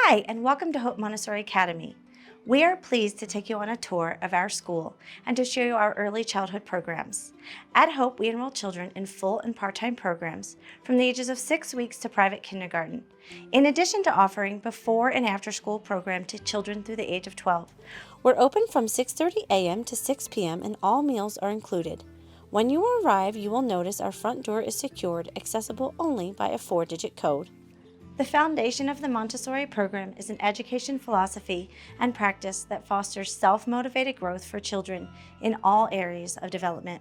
Hi, and welcome to Hope Montessori Academy. We are pleased to take you on a tour of our school and to show you our early childhood programs. At Hope, we enroll children in full and part-time programs from the ages of 6 weeks to private kindergarten, in addition to offering before and after school program to children through the age of 12. We're open from 6:30 a.m. to 6 p.m. and all meals are included. When you arrive, you will notice our front door is secured, accessible only by a 4-digit code. The foundation of the Montessori program is an education philosophy and practice that fosters self-motivated growth for children in all areas of development.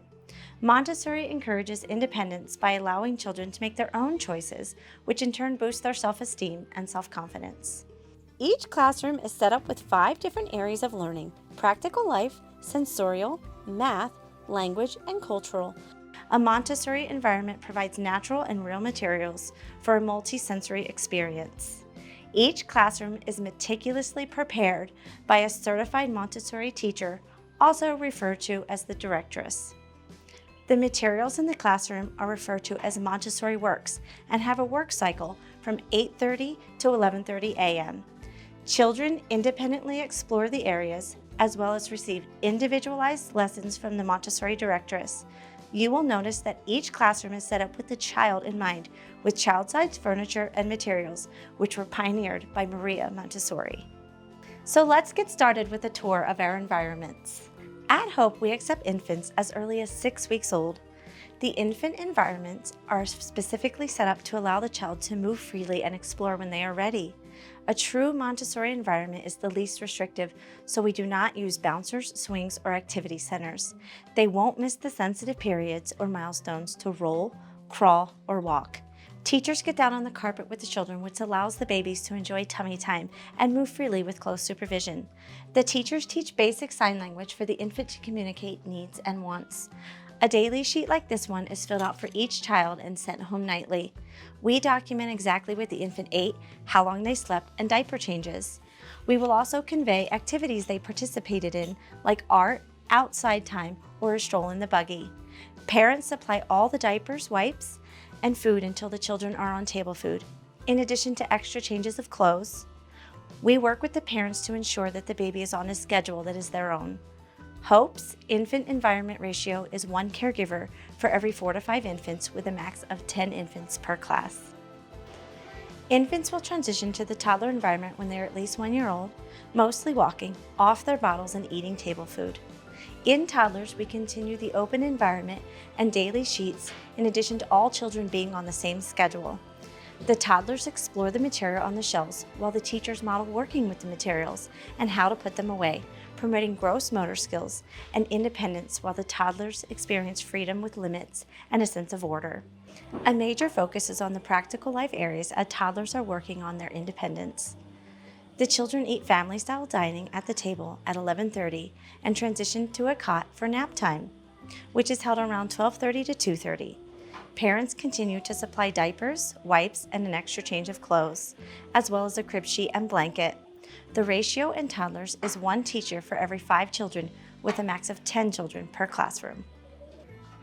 Montessori encourages independence by allowing children to make their own choices, which in turn boosts their self-esteem and self-confidence. Each classroom is set up with 5 different areas of learning: practical life, sensorial, math, language, and cultural. A Montessori environment provides natural and real materials for a multi-sensory experience. Each classroom is meticulously prepared by a certified Montessori teacher, also referred to as the directress. The materials in the classroom are referred to as Montessori works and have a work cycle from 8:30 to 11:30 a.m. Children independently explore the areas as well as receive individualized lessons from the Montessori directress. You will notice that each classroom is set up with the child in mind, with child-sized furniture and materials, which were pioneered by Maria Montessori. So let's get started with a tour of our environments. At Hope, we accept infants as early as 6 weeks old. The infant environments are specifically set up to allow the child to move freely and explore when they are ready. A true Montessori environment is the least restrictive, so we do not use bouncers, swings, or activity centers. They won't miss the sensitive periods or milestones to roll, crawl, or walk. Teachers get down on the carpet with the children, which allows the babies to enjoy tummy time and move freely with close supervision. The teachers teach basic sign language for the infant to communicate needs and wants. A daily sheet like this one is filled out for each child and sent home nightly. We document exactly what the infant ate, how long they slept, and diaper changes. We will also convey activities they participated in, like art, outside time, or a stroll in the buggy. Parents supply all the diapers, wipes, and food until the children are on table food, in addition to extra changes of clothes. We work with the parents to ensure that the baby is on a schedule that is their own. Hope's infant environment ratio is 1 caregiver for every 4 to 5 infants, with a max of 10 infants per class. Infants will transition to the toddler environment when they are at least 1 year old, mostly walking, off their bottles, and eating table food. In toddlers, we continue the open environment and daily sheets, in addition to all children being on the same schedule. The toddlers explore the material on the shelves while the teachers model working with the materials and how to put them away, promoting gross motor skills and independence while the toddlers experience freedom with limits and a sense of order. A major focus is on the practical life areas as toddlers are working on their independence. The children eat family-style dining at the table at 11:30 and transition to a cot for nap time, which is held around 12:30 to 2:30. Parents continue to supply diapers, wipes, and an extra change of clothes, as well as a crib sheet and blanket. The ratio in toddlers is 1 teacher for every 5 children, with a max of 10 children per classroom.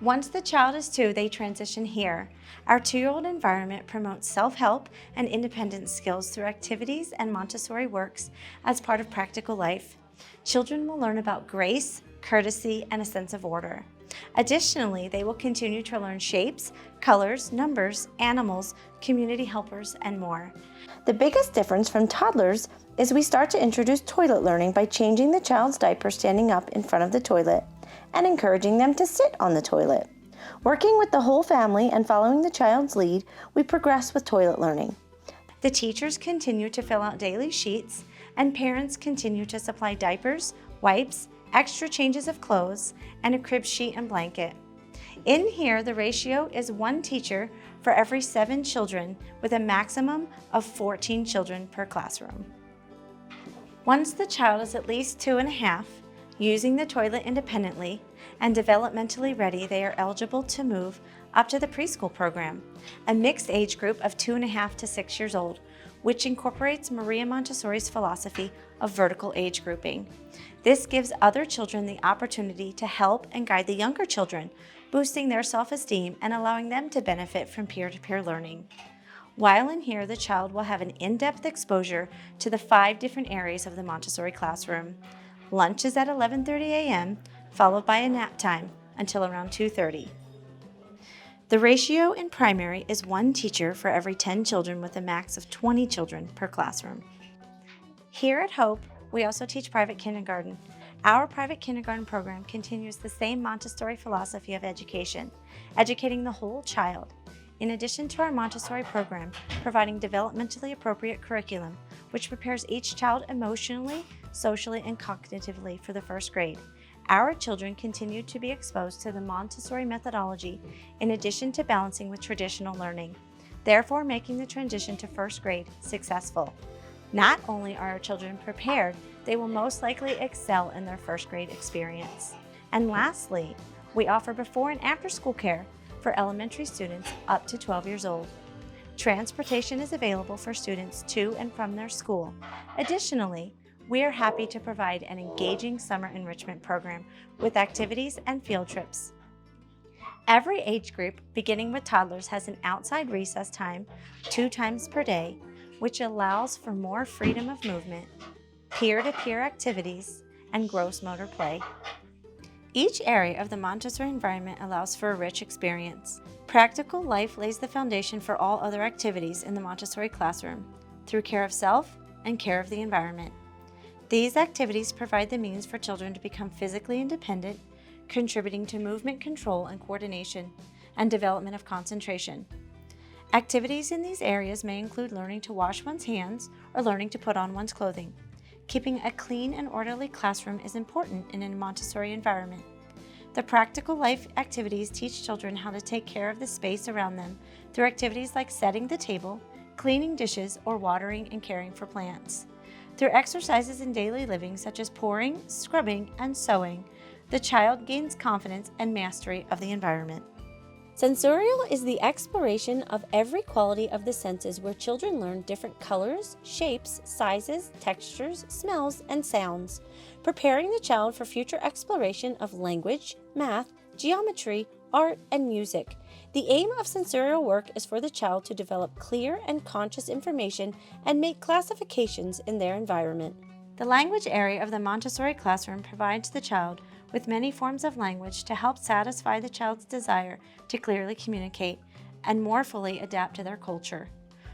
Once the child is 2, they transition here. Our 2-year-old environment promotes self-help and independence skills through activities and Montessori works as part of practical life. Children will learn about grace, courtesy, and a sense of order. Additionally, they will continue to learn shapes, colors, numbers, animals, community helpers, and more. The biggest difference from toddlers is we start to introduce toilet learning by changing the child's diaper standing up in front of the toilet and encouraging them to sit on the toilet. Working with the whole family and following the child's lead, we progress with toilet learning. The teachers continue to fill out daily sheets, and parents continue to supply diapers, wipes, extra changes of clothes, and a crib sheet and blanket. In here, the ratio is 1 teacher for every 7 children, with a maximum of 14 children per classroom. Once the child is at least 2.5, using the toilet independently, and developmentally ready, they are eligible to move up to the preschool program, a mixed age group of 2.5 to 6 years old, which incorporates Maria Montessori's philosophy of vertical age grouping. This gives other children the opportunity to help and guide the younger children, boosting their self-esteem and allowing them to benefit from peer-to-peer learning. While in here, the child will have an in-depth exposure to the 5 different areas of the Montessori classroom. Lunch is at 11:30 a.m., followed by a nap time until around 2:30. The ratio in primary is 1 teacher for every 10 children with a max of 20 children per classroom. Here at Hope, we also teach private kindergarten. Our private kindergarten program continues the same Montessori philosophy of education, educating the whole child. In addition to our Montessori program, providing developmentally appropriate curriculum, which prepares each child emotionally, socially, and cognitively for the first grade. Our children continue to be exposed to the Montessori methodology in addition to balancing with traditional learning, therefore making the transition to first grade successful. Not only are our children prepared, they will most likely excel in their first grade experience. And lastly, we offer before and after school care for elementary students up to 12 years old. Transportation is available for students to and from their school. Additionally, we are happy to provide an engaging summer enrichment program with activities and field trips. Every age group, beginning with toddlers, has an outside recess time 2 times per day, which allows for more freedom of movement, peer-to-peer activities, and gross motor play. Each area of the Montessori environment allows for a rich experience. Practical life lays the foundation for all other activities in the Montessori classroom through care of self and care of the environment. These activities provide the means for children to become physically independent, contributing to movement control and coordination, and development of concentration. Activities in these areas may include learning to wash one's hands or learning to put on one's clothing. Keeping a clean and orderly classroom is important in a Montessori environment. The practical life activities teach children how to take care of the space around them through activities like setting the table, cleaning dishes, or watering and caring for plants. Through exercises in daily living such as pouring, scrubbing, and sewing, the child gains confidence and mastery of the environment. Sensorial is the exploration of every quality of the senses where children learn different colors, shapes, sizes, textures, smells, and sounds, preparing the child for future exploration of language, math, geometry, art, and music. The aim of sensorial work is for the child to develop clear and conscious information and make classifications in their environment. The language area of the Montessori classroom provides the child with many forms of language to help satisfy the child's desire to clearly communicate and more fully adapt to their culture.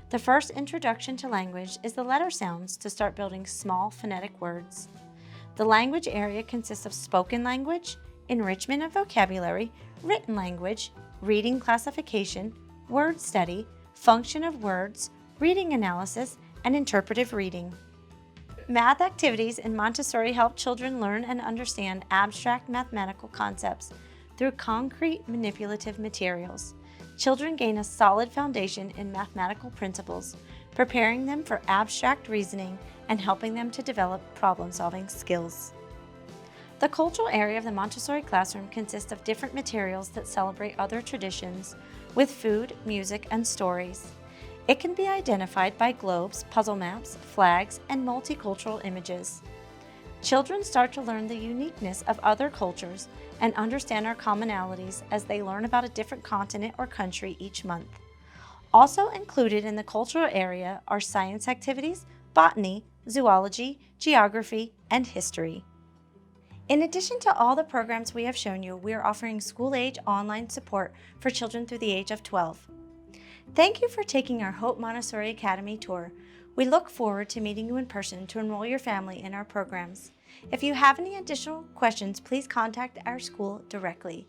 The first introduction to language is the letter sounds to start building small phonetic words. The language area consists of spoken language, enrichment of vocabulary, written language, reading classification, word study, function of words, reading analysis, and interpretive reading. Math activities in Montessori help children learn and understand abstract mathematical concepts through concrete manipulative materials. Children gain a solid foundation in mathematical principles, preparing them for abstract reasoning and helping them to develop problem-solving skills. The cultural area of the Montessori classroom consists of different materials that celebrate other traditions with food, music, and stories. It can be identified by globes, puzzle maps, flags, and multicultural images. Children start to learn the uniqueness of other cultures and understand our commonalities as they learn about a different continent or country each month. Also included in the cultural area are science activities, botany, zoology, geography, and history. In addition to all the programs we have shown you, we are offering school-age online support for children through the age of 12. Thank you for taking our Hope Montessori Academy tour. We look forward to meeting you in person to enroll your family in our programs. If you have any additional questions, please contact our school directly.